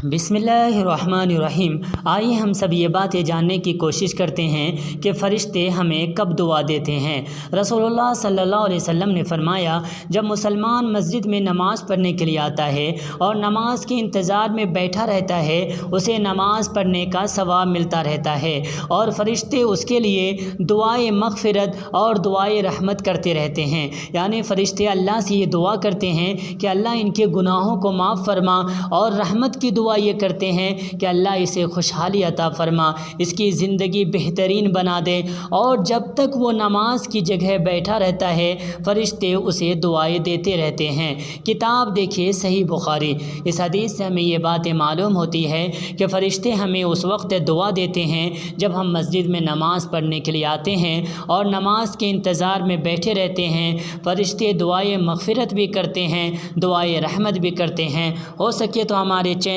بسم اللہ الرحمن الرحیم۔ آئیے ہم سب یہ باتیں جاننے کی کوشش کرتے ہیں کہ فرشتے ہمیں کب دعا دیتے ہیں۔ رسول اللہ صلی اللہ علیہ وسلم نے فرمایا، جب مسلمان مسجد میں نماز پڑھنے کے لیے آتا ہے اور نماز کے انتظار میں بیٹھا رہتا ہے، اسے نماز پڑھنے کا ثواب ملتا رہتا ہے اور فرشتے اس کے لیے دعائے مغفرت اور دعائے رحمت کرتے رہتے ہیں۔ یعنی فرشتے اللہ سے یہ دعا کرتے ہیں کہ اللہ ان کے گناہوں کو معاف فرما، اور رحمت کی دعا یہ کرتے ہیں کہ اللہ اسے خوشحالی عطا فرما، اس کی زندگی بہترین بنا دے۔ اور جب تک وہ نماز کی جگہ بیٹھا رہتا ہے، فرشتے اسے دعائیں دیتے رہتے ہیں۔ کتاب دیکھیے صحیح بخاری۔ اس حدیث سے ہمیں یہ باتیں معلوم ہوتی ہے کہ فرشتے ہمیں اس وقت دعا دیتے ہیں جب ہم مسجد میں نماز پڑھنے کے لیے آتے ہیں اور نماز کے انتظار میں بیٹھے رہتے ہیں۔ فرشتے دعائیں مغفرت بھی کرتے ہیں، دعائیں رحمت بھی کرتے ہیں۔ ہو سکے تو ہمارے چینل